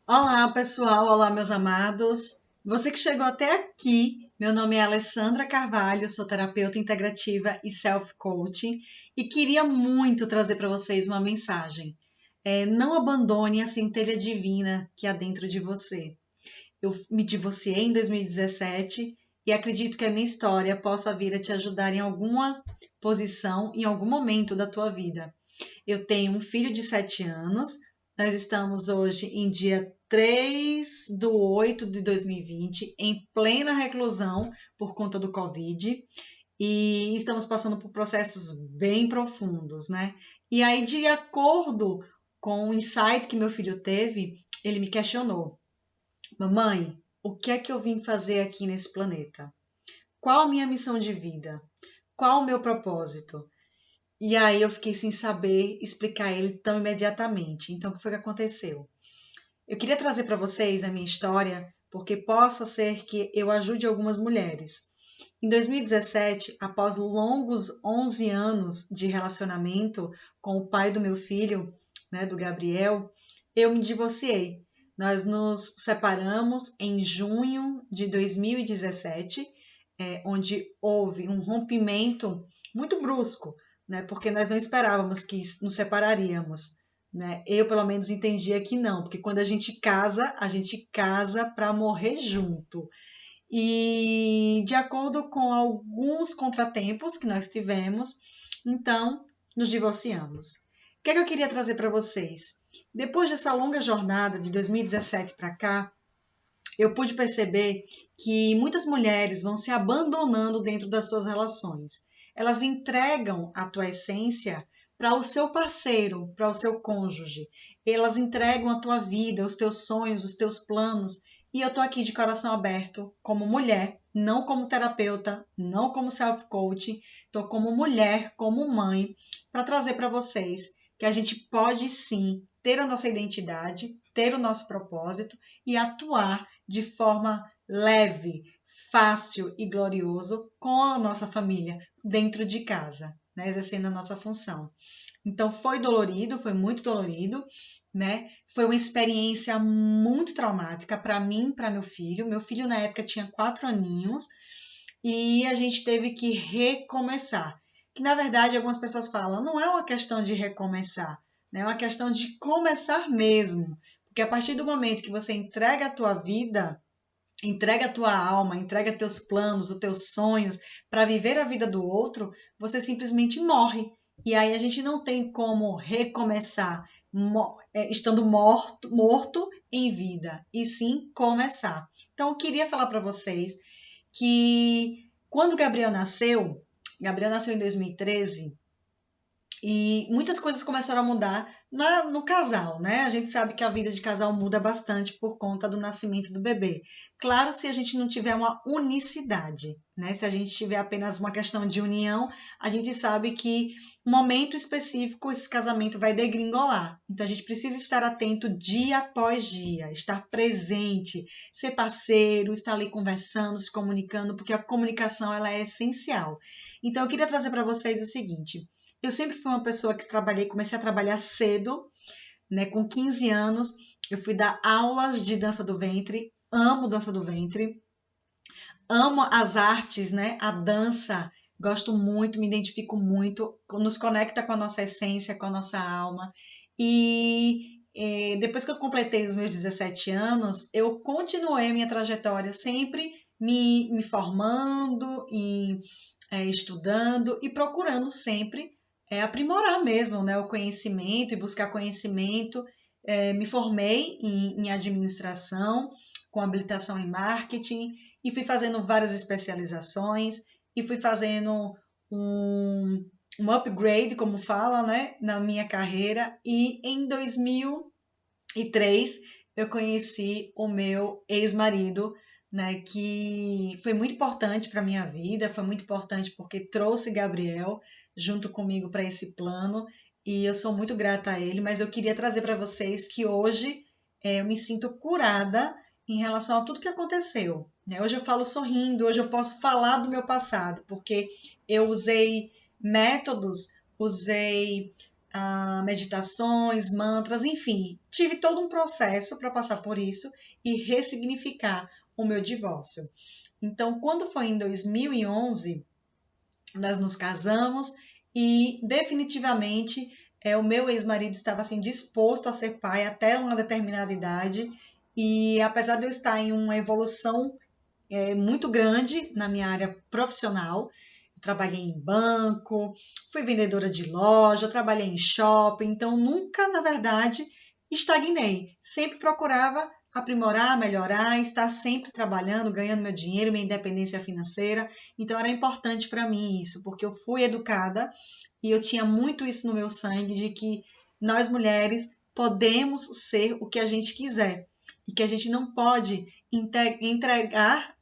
Olá, pessoal. Olá, meus amados. Você que chegou até aqui, meu nome é Alessandra Carvalho, sou terapeuta integrativa e self-coaching e queria muito trazer para vocês uma mensagem. Não abandone a centelha divina que há dentro de você. Eu me divorciei em 2017 e acredito que a minha história possa vir a te ajudar em alguma posição, em algum momento da tua vida. Eu tenho um filho de 7 anos. Nós estamos hoje em dia 3/8 de 2020, em plena reclusão por conta do Covid, e estamos passando por processos bem profundos, né? E aí, de acordo com o insight que meu filho teve, ele me questionou: Mamãe, o que é que eu vim fazer aqui nesse planeta? Qual a minha missão de vida? Qual o meu propósito? E aí eu fiquei sem saber explicar a ele tão imediatamente. Então, o que foi que aconteceu? Eu queria trazer para vocês a minha história, porque possa ser que eu ajude algumas mulheres. Em 2017, após longos 11 anos de relacionamento com o pai do meu filho, né, do Gabriel, eu me divorciei. Nós nos separamos em junho de 2017, onde houve um rompimento muito brusco, né, porque nós não esperávamos que nos separaríamos. Né? Eu, pelo menos, entendia que não, porque quando a gente casa para morrer junto. E de acordo com alguns contratempos que nós tivemos, então nos divorciamos. O que é que eu queria trazer para vocês? Depois dessa longa jornada de 2017 para cá, eu pude perceber que muitas mulheres vão se abandonando dentro das suas relações. Elas entregam a tua essência para o seu parceiro, para o seu cônjuge. Elas entregam a tua vida, os teus sonhos, os teus planos. E eu tô aqui de coração aberto, como mulher, não como terapeuta, não como self-coach, tô como mulher, como mãe, para trazer para vocês que a gente pode sim ter a nossa identidade, ter o nosso propósito e atuar de forma leve, fácil e glorioso com a nossa família dentro de casa, né, exercendo a nossa função. Então foi dolorido, foi muito dolorido, né? Foi uma experiência muito traumática para mim, para meu filho. Meu filho na época tinha 4 aninhos e a gente teve que recomeçar. Que na verdade algumas pessoas falam, não é uma questão de recomeçar, né? É uma questão de começar mesmo. Porque a partir do momento que você entrega a tua vida, entrega a tua alma, entrega teus planos, os teus sonhos para viver a vida do outro, você simplesmente morre. E aí a gente não tem como recomeçar estando morto em vida, e sim começar. Então eu queria falar para vocês que quando Gabriel nasceu em 2013, e muitas coisas começaram a mudar no casal, né? A gente sabe que a vida de casal muda bastante por conta do nascimento do bebê. Claro, se a gente não tiver uma unicidade, né? Se a gente tiver apenas uma questão de união, a gente sabe que um momento específico esse casamento vai degringolar. Então a gente precisa estar atento dia após dia, estar presente, ser parceiro, estar ali conversando, se comunicando, porque a comunicação ela é essencial. Então eu queria trazer para vocês o seguinte: eu sempre fui uma pessoa que comecei a trabalhar cedo, né? Com 15 anos, eu fui dar aulas de dança do ventre, amo dança do ventre, amo as artes, né? A dança, gosto muito, me identifico muito, nos conecta com a nossa essência, com a nossa alma. E depois que eu completei os meus 17 anos, eu continuei minha trajetória sempre me formando, estudando e procurando sempre aprimorar mesmo, né, o conhecimento e buscar conhecimento. Me formei em administração, com habilitação em marketing, e fui fazendo várias especializações, e fui fazendo um upgrade, como fala, né, na minha carreira. E em 2003 eu conheci o meu ex-marido, né, que foi muito importante para minha vida, foi muito importante porque trouxe Gabriel junto comigo para esse plano, e eu sou muito grata a ele. Mas eu queria trazer para vocês que hoje eu me sinto curada em relação a tudo que aconteceu, né? Hoje eu falo sorrindo, hoje eu posso falar do meu passado, porque eu usei métodos, usei meditações, mantras, enfim, tive todo um processo para passar por isso e ressignificar o meu divórcio. Então, quando foi em 2011, nós nos casamos e definitivamente o meu ex-marido estava assim disposto a ser pai até uma determinada idade e apesar de eu estar em uma evolução muito grande na minha área profissional, eu trabalhei em banco, fui vendedora de loja, trabalhei em shopping, então nunca, na verdade, estagnei. Sempre procurava aprimorar, melhorar, estar sempre trabalhando, ganhando meu dinheiro, minha independência financeira. Então era importante para mim isso, porque eu fui educada e eu tinha muito isso no meu sangue de que nós mulheres podemos ser o que a gente quiser e que a gente não pode entregar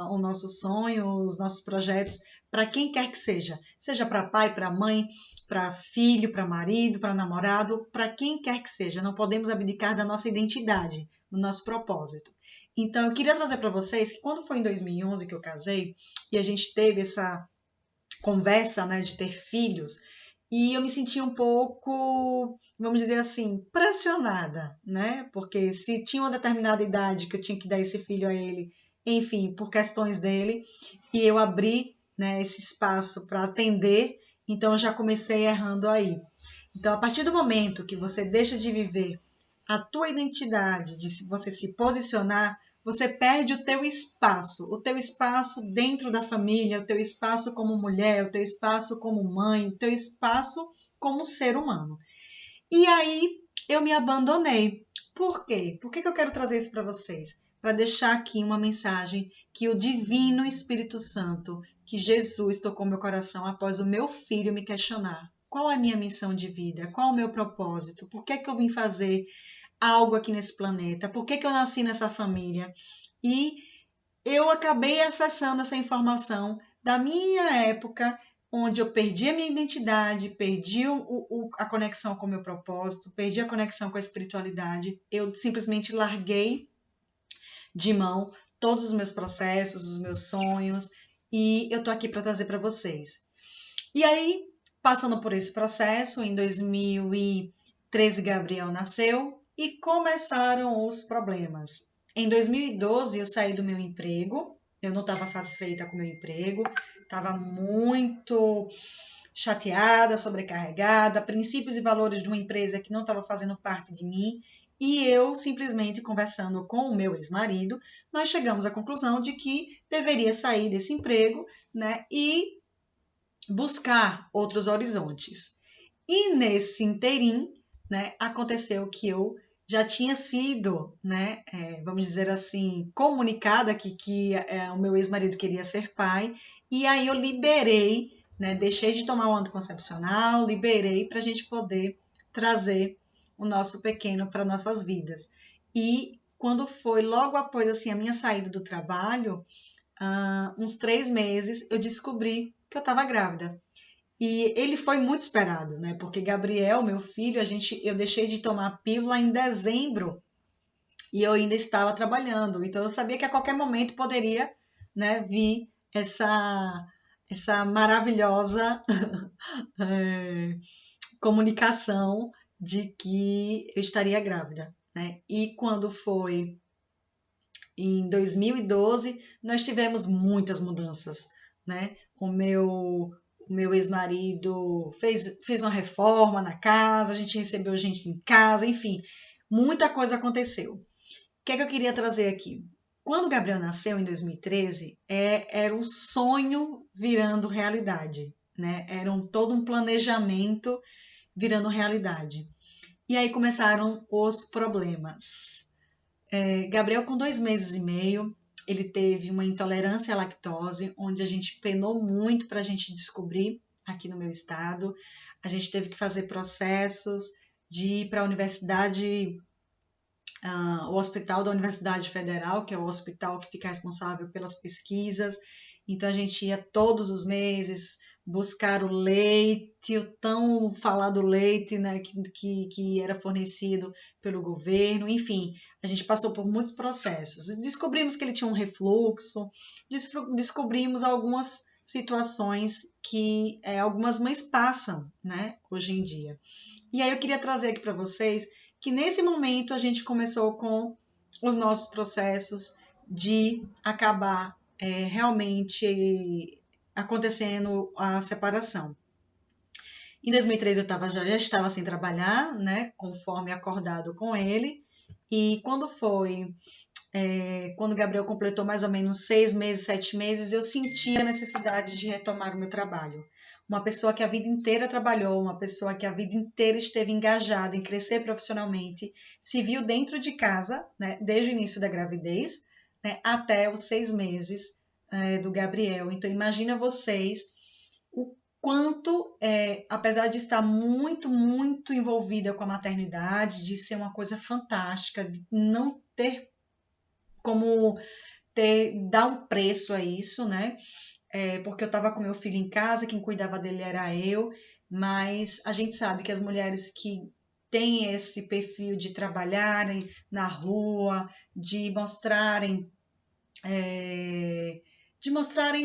o nosso sonho, os nossos projetos para quem quer que seja, seja para pai, para mãe, para filho, para marido, para namorado, para quem quer que seja. Não podemos abdicar da nossa identidade, do nosso propósito. Então, eu queria trazer para vocês que quando foi em 2011 que eu casei e a gente teve essa conversa, né, de ter filhos, e eu me senti um pouco, vamos dizer assim, pressionada, né? Porque se tinha uma determinada idade que eu tinha que dar esse filho a ele, enfim, por questões dele, e eu abri, né, esse espaço para atender, então eu já comecei errando aí. Então, a partir do momento que você deixa de viver a tua identidade, de você se posicionar, você perde o teu espaço dentro da família, o teu espaço como mulher, o teu espaço como mãe, o teu espaço como ser humano. E aí eu me abandonei. Por quê? Por que eu quero trazer isso para vocês? Para deixar aqui uma mensagem que o Divino Espírito Santo, que Jesus tocou meu coração após o meu filho me questionar. Qual é a minha missão de vida? Qual é o meu propósito? Por que eu vim fazer algo aqui nesse planeta? Por que eu nasci nessa família? E eu acabei acessando essa informação da minha época, onde eu perdi a minha identidade, perdi a conexão com o meu propósito, perdi a conexão com a espiritualidade. Eu simplesmente larguei de mão todos os meus processos, os meus sonhos, e eu tô aqui para trazer para vocês. E aí, passando por esse processo, em 2013, Gabriel nasceu e começaram os problemas. Em 2012, eu saí do meu emprego, eu não estava satisfeita com o meu emprego, estava muito chateada, sobrecarregada, princípios e valores de uma empresa que não estava fazendo parte de mim, e eu simplesmente conversando com o meu ex-marido, nós chegamos à conclusão de que deveria sair desse emprego, né, e buscar outros horizontes. E nesse interim, né, aconteceu que eu já tinha sido, né, vamos dizer assim, comunicada que o meu ex-marido queria ser pai, e aí eu liberei, né, deixei de tomar o anticoncepcional, liberei para a gente poder trazer o nosso pequeno para nossas vidas. E quando foi logo após assim a minha saída do trabalho, uns 3 meses, eu descobri que eu estava grávida. E ele foi muito esperado, né? Porque Gabriel, meu filho, eu deixei de tomar a pílula em dezembro e eu ainda estava trabalhando. Então eu sabia que a qualquer momento poderia, né, vir essa maravilhosa comunicação de que eu estaria grávida, né? E quando foi em 2012, nós tivemos muitas mudanças, né? O meu ex-marido fez uma reforma na casa, a gente recebeu gente em casa, enfim, muita coisa aconteceu. O que é que eu queria trazer aqui? Quando o Gabriel nasceu em 2013, era um sonho virando realidade, né? Era todo um planejamento virando realidade. E aí começaram os problemas. Gabriel, com 2 meses e meio, ele teve uma intolerância à lactose, onde a gente penou muito para a gente descobrir aqui no meu estado. A gente teve que fazer processos de ir para a universidade, o hospital da Universidade Federal, que é o hospital que fica responsável pelas pesquisas. Então a gente ia todos os meses buscar o leite, o tão falado leite, né, que era fornecido pelo governo, enfim, a gente passou por muitos processos. Descobrimos que ele tinha um refluxo, descobrimos algumas situações que algumas mães passam, né, hoje em dia. E aí eu queria trazer aqui para vocês que nesse momento a gente começou com os nossos processos de acabar realmente acontecendo a separação. Em 2003 eu já estava sem trabalhar, né, conforme acordado com ele, e quando o Gabriel completou mais ou menos 6 meses, 7 meses, eu senti a necessidade de retomar o meu trabalho. Uma pessoa que a vida inteira trabalhou, uma pessoa que a vida inteira esteve engajada em crescer profissionalmente, se viu dentro de casa, né, desde o início da gravidez, né, até os 6 meses do Gabriel. Então, imagina vocês o quanto, apesar de estar muito, muito envolvida com a maternidade, de ser uma coisa fantástica, de não ter como dar um preço a isso, né? Porque eu estava com meu filho em casa, quem cuidava dele era eu, mas a gente sabe que as mulheres que têm esse perfil de trabalharem na rua, de mostrarem,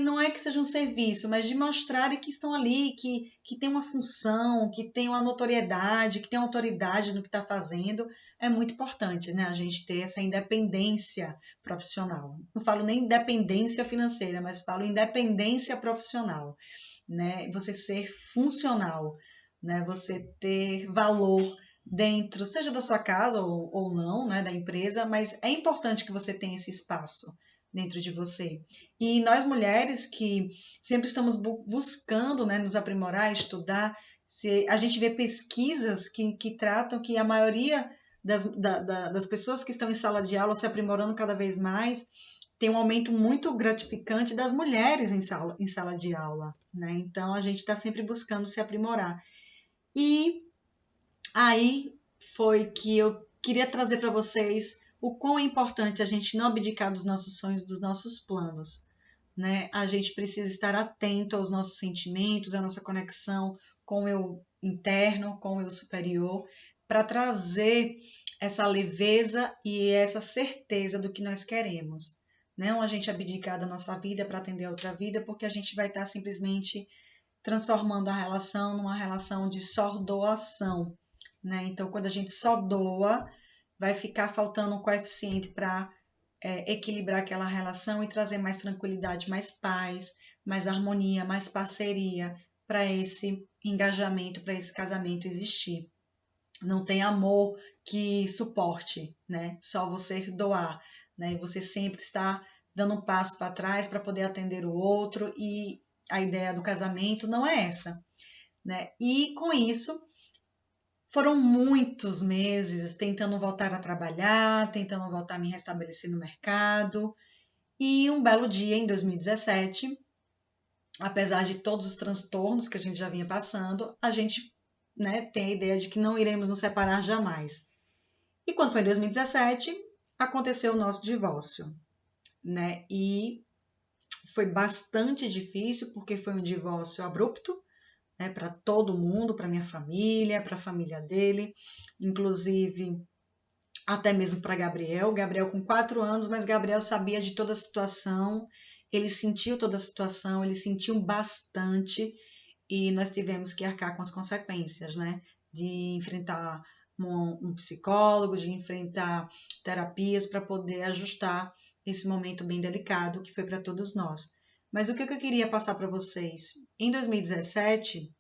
não é que seja um serviço, mas de mostrarem que estão ali, que tem uma função, que tem uma notoriedade, que tem autoridade no que está fazendo, é muito importante, né? A gente ter essa independência profissional. Não falo nem independência financeira, mas falo independência profissional, né? Você ser funcional, né? Você ter valor dentro, seja da sua casa ou não, né? Da empresa, mas é importante que você tenha esse espaço dentro de você. E nós mulheres que sempre estamos buscando, né, nos aprimorar, estudar, a gente vê pesquisas que tratam que a maioria das pessoas que estão em sala de aula se aprimorando cada vez mais, tem um aumento muito gratificante das mulheres em sala de aula, né? Então a gente está sempre buscando se aprimorar. E aí foi que eu queria trazer para vocês o quão é importante a gente não abdicar dos nossos sonhos, dos nossos planos, né? A gente precisa estar atento aos nossos sentimentos, à nossa conexão com o eu interno, com o eu superior, para trazer essa leveza e essa certeza do que nós queremos. Não a gente abdicar da nossa vida para atender a outra vida, porque a gente vai estar simplesmente transformando a relação numa relação de só doação, né? Então, quando a gente só doa, vai ficar faltando um coeficiente para equilibrar aquela relação e trazer mais tranquilidade, mais paz, mais harmonia, mais parceria para esse engajamento, para esse casamento existir. Não tem amor que suporte, né? Só você doar, né? E você sempre está dando um passo para trás para poder atender o outro, e a ideia do casamento não é essa, né? E com isso foram muitos meses tentando voltar a trabalhar, tentando voltar a me restabelecer no mercado. E um belo dia, em 2017, apesar de todos os transtornos que a gente já vinha passando, a gente, né, tem a ideia de que não iremos nos separar jamais. E quando foi em 2017, aconteceu o nosso divórcio, né? E foi bastante difícil, porque foi um divórcio abrupto, né, para todo mundo, para minha família, para a família dele, inclusive até mesmo para Gabriel. Gabriel com 4 anos, mas Gabriel sabia de toda a situação, ele sentiu toda a situação, ele sentiu bastante, e nós tivemos que arcar com as consequências, né? De enfrentar um psicólogo, de enfrentar terapias para poder ajustar esse momento bem delicado que foi para todos nós. Mas o que eu queria passar para vocês? Em 2017,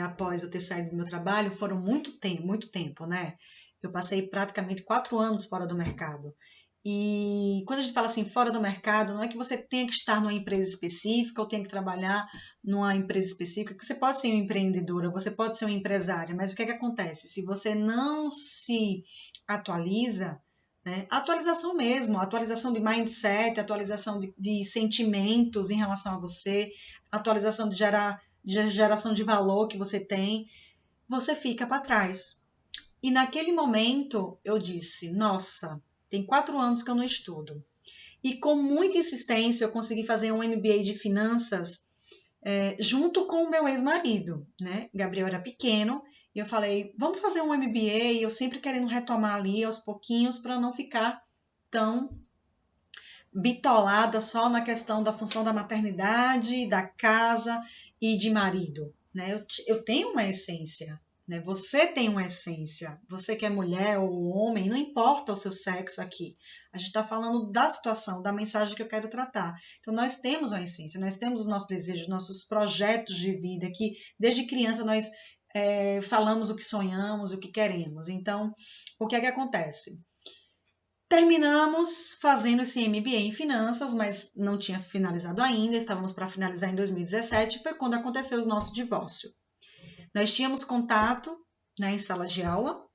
após eu ter saído do meu trabalho, foram muito tempo, né? Eu passei praticamente 4 anos fora do mercado. E quando a gente fala assim, fora do mercado, não é que você tenha que estar numa empresa específica ou tenha que trabalhar numa empresa específica, você pode ser uma empreendedora, você pode ser uma empresária, mas o que é que acontece? Se você não se atualiza, né? Atualização mesmo, atualização de mindset, atualização de sentimentos em relação a você, atualização de geração de valor que você tem, você fica para trás. E naquele momento eu disse, nossa, tem 4 anos que eu não estudo. E com muita insistência eu consegui fazer um MBA de finanças junto com o meu ex-marido, né? Gabriel era pequeno e eu falei, vamos fazer um MBA, eu sempre querendo retomar ali aos pouquinhos para não ficar tão bitolada só na questão da função da maternidade, da casa e de marido, né? Eu tenho uma essência, né? Você tem uma essência. Você que é mulher ou homem, não importa o seu sexo aqui. A gente está falando da situação, da mensagem que eu quero tratar. Então, nós temos uma essência, nós temos os nossos desejos, nossos projetos de vida, que desde criança nós falamos o que sonhamos, o que queremos. Então, o que é que acontece? Terminamos fazendo esse MBA em finanças, mas não tinha finalizado ainda, estávamos para finalizar em 2017, foi quando aconteceu o nosso divórcio. Nós tínhamos contato, né, em sala de aula,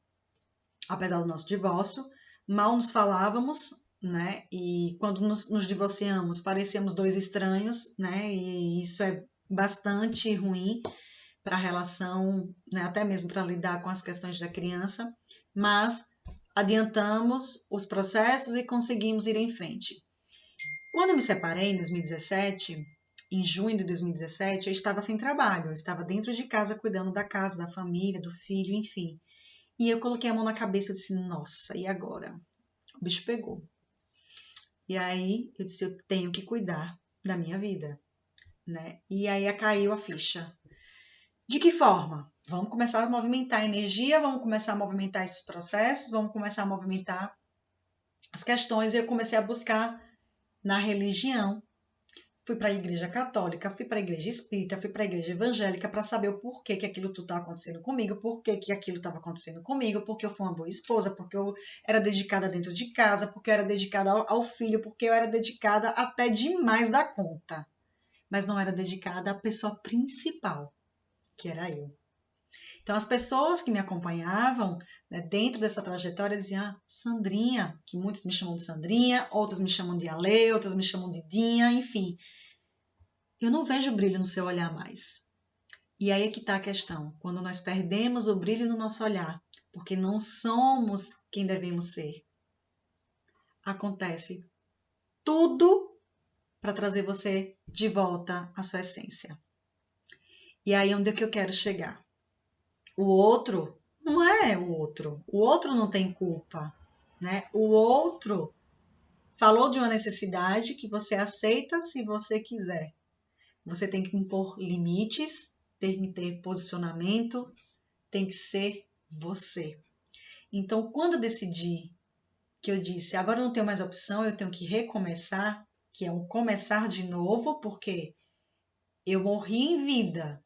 apesar do nosso divórcio, mal nos falávamos, né, e quando nos divorciamos parecíamos dois estranhos, né, e isso é bastante ruim para a relação, né, até mesmo para lidar com as questões da criança, mas adiantamos os processos e conseguimos ir em frente. Quando eu me separei em 2017, em junho de 2017, eu estava sem trabalho, eu estava dentro de casa cuidando da casa, da família, do filho, enfim. E eu coloquei a mão na cabeça e disse, nossa, e agora? O bicho pegou. E aí eu disse, eu tenho que cuidar da minha vida, né? E aí caiu a ficha. De que forma? Vamos começar a movimentar a energia, vamos começar a movimentar esses processos, vamos começar a movimentar as questões. E eu comecei a buscar na religião. Fui para a igreja católica, fui para a igreja espírita, fui para a igreja evangélica para saber o porquê que aquilo tudo estava acontecendo comigo, porquê que aquilo estava acontecendo comigo, porque eu fui uma boa esposa, porque eu era dedicada dentro de casa, porque eu era dedicada ao filho, porque eu era dedicada até demais da conta. Mas não era dedicada à pessoa principal, que era eu. Então, as pessoas que me acompanhavam, né, dentro dessa trajetória diziam, ah, Sandrinha, que muitos me chamam de Sandrinha, outras me chamam de Ale, outras me chamam de Dinha, enfim. Eu não vejo brilho no seu olhar mais. E aí é que está a questão, quando nós perdemos o brilho no nosso olhar, porque não somos quem devemos ser, acontece tudo para trazer você de volta à sua essência. E aí é onde é que eu quero chegar? O outro não é o outro não tem culpa, né? O outro falou de uma necessidade que você aceita se você quiser. Você tem que impor limites, tem que ter posicionamento, tem que ser você. Então, quando eu decidi que eu disse, agora eu não tenho mais opção, eu tenho que recomeçar, que é um começar de novo, porque eu morri em vida,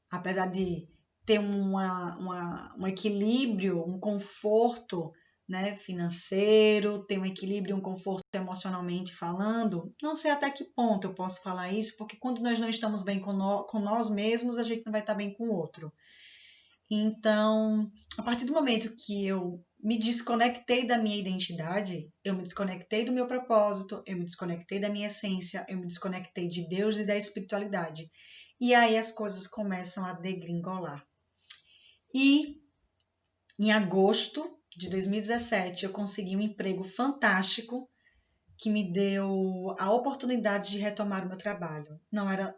apesar de ter um equilíbrio, um conforto, né, financeiro, ter um equilíbrio, um conforto emocionalmente falando, não sei até que ponto eu posso falar isso, porque quando nós não estamos bem com nós mesmos, a gente não vai estar bem com o outro. Então, a partir do momento que eu me desconectei da minha identidade, eu me desconectei do meu propósito, eu me desconectei da minha essência, eu me desconectei de Deus e da espiritualidade. E aí as coisas começam a degringolar. E em agosto de 2017 eu consegui um emprego fantástico que me deu a oportunidade de retomar o meu trabalho. Não era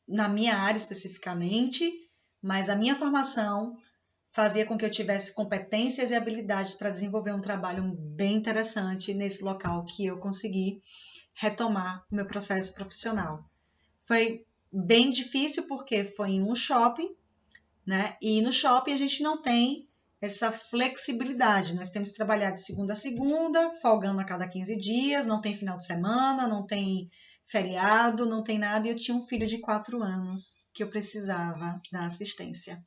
na minha área especificamente, mas a minha formação fazia com que eu tivesse competências e habilidades para desenvolver um trabalho bem interessante nesse local que eu consegui retomar o meu processo profissional. Foi bem difícil porque foi em um shopping, né? E no shopping a gente não tem essa flexibilidade. Nós temos que trabalhar de segunda a segunda, folgando a cada 15 dias, não tem final de semana, não tem feriado, não tem nada. E eu tinha um filho de 4 anos que eu precisava da assistência.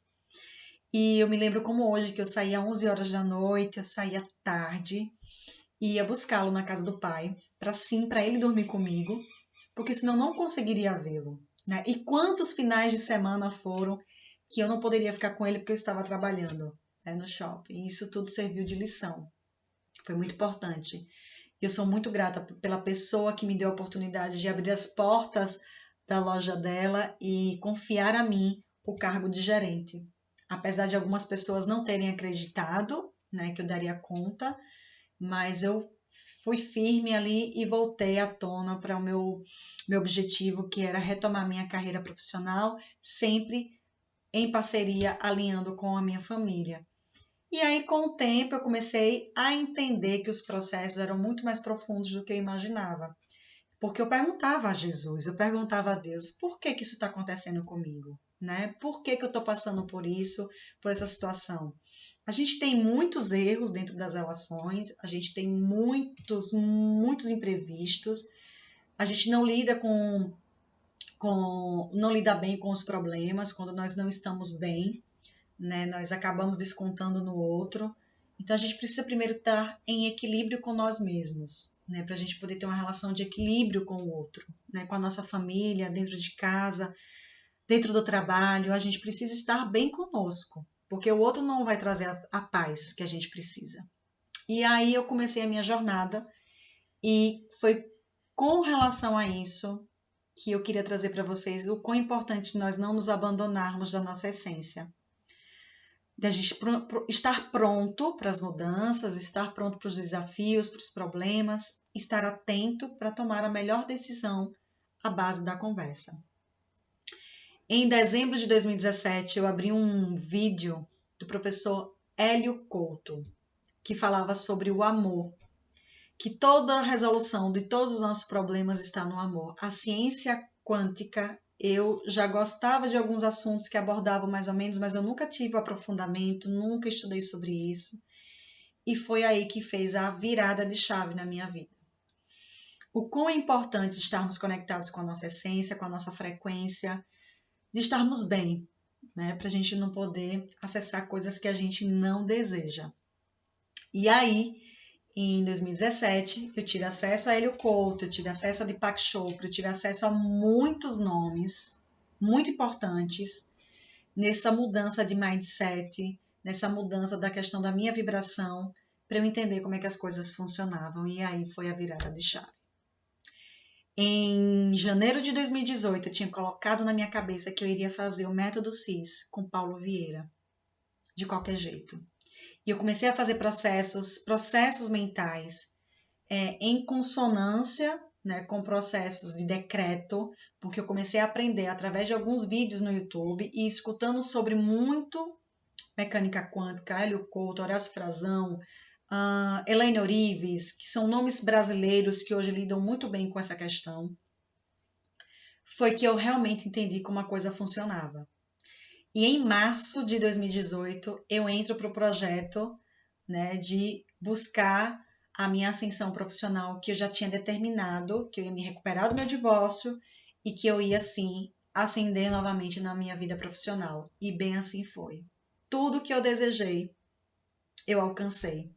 E eu me lembro como hoje, que eu saía às 11 horas da noite, eu saía tarde, ia buscá-lo na casa do pai, para ele dormir comigo, porque senão não conseguiria vê-lo, né? E quantos finais de semana foram que eu não poderia ficar com ele porque eu estava trabalhando, né, no shopping. E isso tudo serviu de lição. Foi muito importante. Eu sou muito grata pela pessoa que me deu a oportunidade de abrir as portas da loja dela e confiar a mim o cargo de gerente. Apesar de algumas pessoas não terem acreditado, né, que eu daria conta, mas eu fui firme ali e voltei à tona para o meu objetivo, que era retomar minha carreira profissional, sempre em parceria, alinhando com a minha família. E aí, com o tempo, eu comecei a entender que os processos eram muito mais profundos do que eu imaginava. Porque eu perguntava a Jesus, eu perguntava a Deus, por que que isso está acontecendo comigo? Né? Por que que eu estou passando por isso, por essa situação? A gente tem muitos erros dentro das relações, a gente tem muitos imprevistos, a gente não lida não lida bem com os problemas quando nós não estamos bem, né? Nós acabamos descontando no outro. Então a gente precisa primeiro estar em equilíbrio com nós mesmos, né? Para a gente poder ter uma relação de equilíbrio com o outro, né? Com a nossa família, dentro de casa, dentro do trabalho. A gente precisa estar bem conosco, porque o outro não vai trazer a paz que a gente precisa. E aí eu comecei a minha jornada e foi com relação a isso que eu queria trazer para vocês o quão importante nós não nos abandonarmos da nossa essência. Da gente estar pronto para as mudanças, estar pronto para os desafios, para os problemas, estar atento para tomar a melhor decisão à base da conversa. Em dezembro de 2017, eu abri um vídeo do professor Hélio Couto, que falava sobre o amor, que toda a resolução de todos os nossos problemas está no amor. A ciência quântica, eu já gostava de alguns assuntos que abordavam mais ou menos, mas eu nunca tive o aprofundamento, nunca estudei sobre isso. E foi aí que fez a virada de chave na minha vida. O quão é importante estarmos conectados com a nossa essência, com a nossa frequência, de estarmos bem, né? Para a gente não poder acessar coisas que a gente não deseja. E aí, em 2017, eu tive acesso a Hélio Couto, eu tive acesso a Deepak Chopra, eu tive acesso a muitos nomes muito importantes nessa mudança de mindset, nessa mudança da questão da minha vibração, para eu entender como é que as coisas funcionavam. E aí foi a virada de chave. Em janeiro de 2018, eu tinha colocado na minha cabeça que eu iria fazer o método CIS com Paulo Vieira, de qualquer jeito. E eu comecei a fazer processos mentais em consonância, né, com processos de decreto, porque eu comecei a aprender através de alguns vídeos no YouTube e escutando sobre muito mecânica quântica, Hélio Couto, Horácio Frazão, Elaine Orives, que são nomes brasileiros que hoje lidam muito bem com essa questão, foi que eu realmente entendi como a coisa funcionava. E em março de 2018, eu entro para o projeto, né, de buscar a minha ascensão profissional, que eu já tinha determinado que eu ia me recuperar do meu divórcio e que eu ia, sim, ascender novamente na minha vida profissional. E bem assim foi. Tudo que eu desejei, eu alcancei.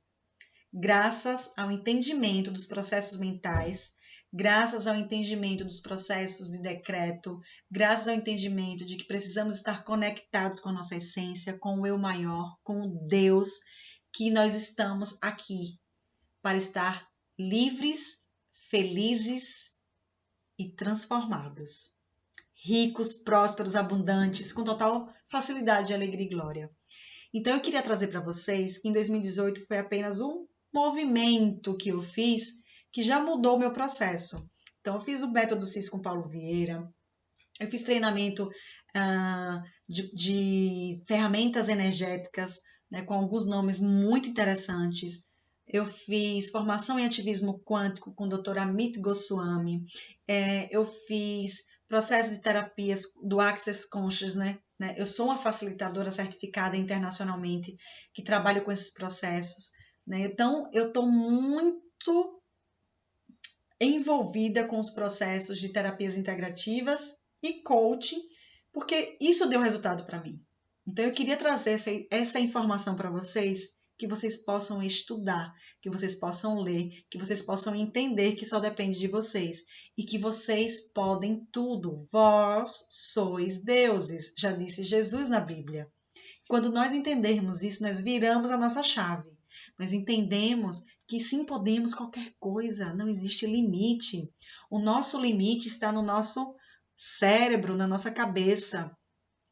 Graças ao entendimento dos processos mentais, graças ao entendimento dos processos de decreto, graças ao entendimento de que precisamos estar conectados com a nossa essência, com o eu maior, com o Deus, que nós estamos aqui para estar livres, felizes e transformados. Ricos, prósperos, abundantes, com total facilidade, alegria e glória. Então eu queria trazer para vocês que em 2018 foi apenas um movimento que eu fiz que já mudou o meu processo. Então eu fiz o método CIS com Paulo Vieira, eu fiz treinamento de ferramentas energéticas, né, com alguns nomes muito interessantes. Eu fiz formação em ativismo quântico com o Dr. Amit Goswami. Eu fiz processo de terapias do Access Consciousness, né? Eu sou uma facilitadora certificada internacionalmente que trabalha com esses processos, né? Então, eu estou muito envolvida com os processos de terapias integrativas e coaching, porque isso deu resultado para mim. Então, eu queria trazer essa informação para vocês, que vocês possam estudar, que vocês possam ler, que vocês possam entender que só depende de vocês e que vocês podem tudo. Vós sois deuses, já disse Jesus na Bíblia. Quando nós entendermos isso, nós viramos a nossa chave. Nós entendemos que sim, podemos qualquer coisa, não existe limite. O nosso limite está no nosso cérebro, na nossa cabeça.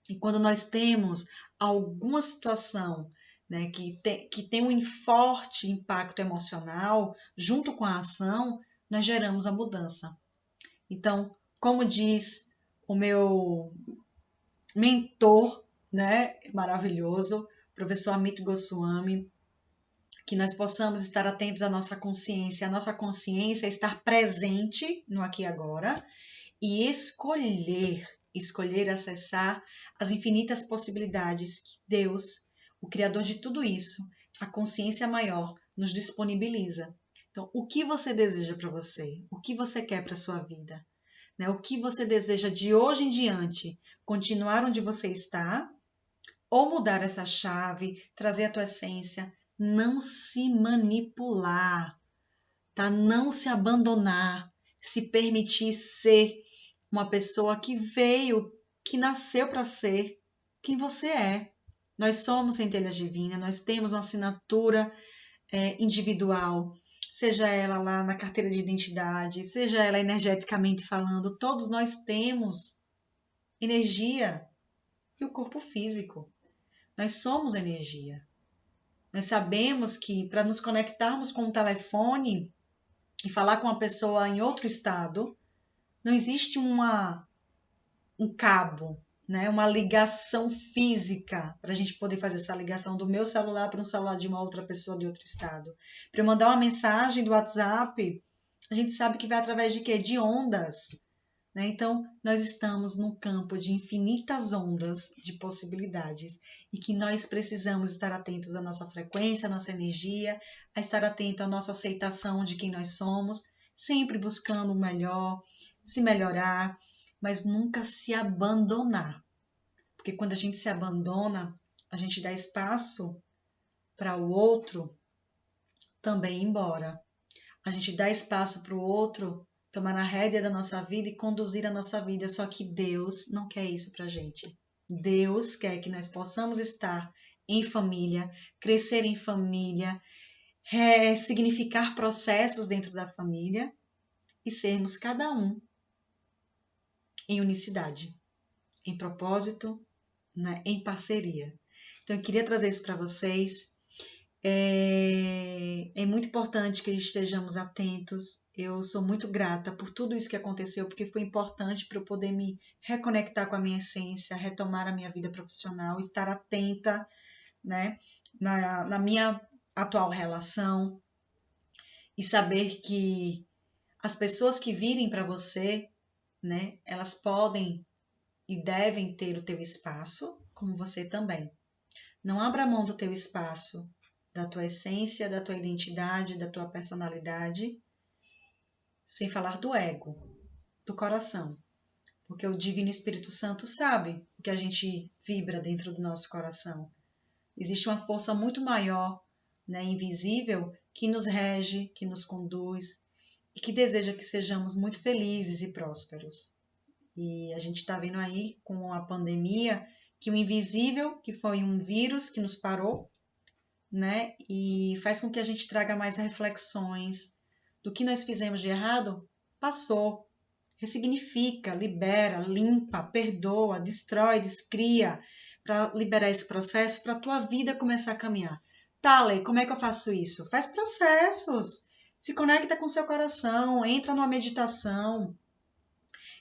E quando nós temos alguma situação, né, que tem um forte impacto emocional, junto com a ação, nós geramos a mudança. Então, como diz o meu mentor, né, maravilhoso, professor Amit Goswami, que nós possamos estar atentos à nossa consciência, estar presente no aqui e agora e escolher acessar as infinitas possibilidades que Deus, o Criador de tudo isso, a consciência maior, nos disponibiliza. Então, o que você deseja para você? O que você quer para a sua vida? Né? O que você deseja de hoje em diante? Continuar onde você está? Ou mudar essa chave, trazer a tua essência? Não se manipular, tá? Não se abandonar, se permitir ser uma pessoa que veio, que nasceu para ser quem você é. Nós somos centelhas divinas, nós temos uma assinatura individual, seja ela lá na carteira de identidade, seja ela energeticamente falando, todos nós temos energia e o corpo físico. Nós somos energia. Nós sabemos que para nos conectarmos com o telefone e falar com uma pessoa em outro estado, não existe um cabo, né? Uma ligação física para a gente poder fazer essa ligação do meu celular para um celular de uma outra pessoa de outro estado. Para eu mandar uma mensagem do WhatsApp, a gente sabe que vai através de quê? De ondas. Né? Então, nós estamos num campo de infinitas ondas de possibilidades e que nós precisamos estar atentos à nossa frequência, à nossa energia, a estar atento à nossa aceitação de quem nós somos, sempre buscando o melhor, se melhorar, mas nunca se abandonar. Porque quando a gente se abandona, a gente dá espaço para o outro também ir embora. A gente dá espaço para o outro tomar a rédea da nossa vida e conduzir a nossa vida. Só que Deus não quer isso para a gente. Deus quer que nós possamos estar em família, crescer em família, significar processos dentro da família e sermos cada um em unicidade, em propósito, né, em parceria. Então, eu queria trazer isso para vocês. É muito importante que estejamos atentos. Eu sou muito grata por tudo isso que aconteceu, porque foi importante para eu poder me reconectar com a minha essência, retomar a minha vida profissional, estar atenta, né, na minha atual relação e saber que as pessoas que virem para você, né, elas podem e devem ter o teu espaço, como você também. Não abra mão do teu espaço, da tua essência, da tua identidade, da tua personalidade, sem falar do ego, do coração. Porque o Divino Espírito Santo sabe o que a gente vibra dentro do nosso coração. Existe uma força muito maior, né, invisível, que nos rege, que nos conduz e que deseja que sejamos muito felizes e prósperos. E a gente está vendo aí com a pandemia que o invisível, que foi um vírus que nos parou, né, e faz com que a gente traga mais reflexões do que nós fizemos de errado, passou, ressignifica, libera, limpa, perdoa, destrói, descria, para liberar esse processo, para a tua vida começar a caminhar. Thaley, como é que eu faço isso? Faz processos, se conecta com o seu coração, entra numa meditação,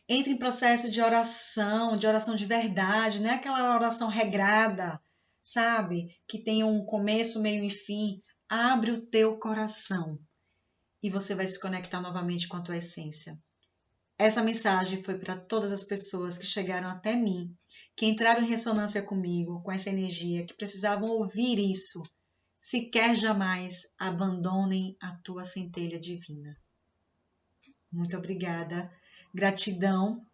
entra em processo de oração de verdade, não é aquela oração regrada, sabe? Que tem um começo, meio e fim. Abre o teu coração e você vai se conectar novamente com a tua essência. Essa mensagem foi para todas as pessoas que chegaram até mim, que entraram em ressonância comigo, com essa energia, que precisavam ouvir isso. Sequer jamais abandonem a tua centelha divina. Muito obrigada. Gratidão,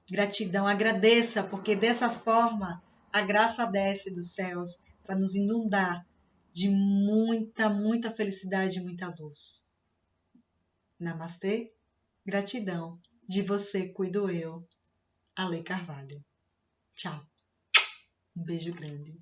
gratidão, agradeça, porque dessa forma a graça desce dos céus para nos inundar de muita, muita felicidade e muita luz. Namastê, gratidão. De você cuido eu, Ale Carvalho. Tchau. Um beijo grande.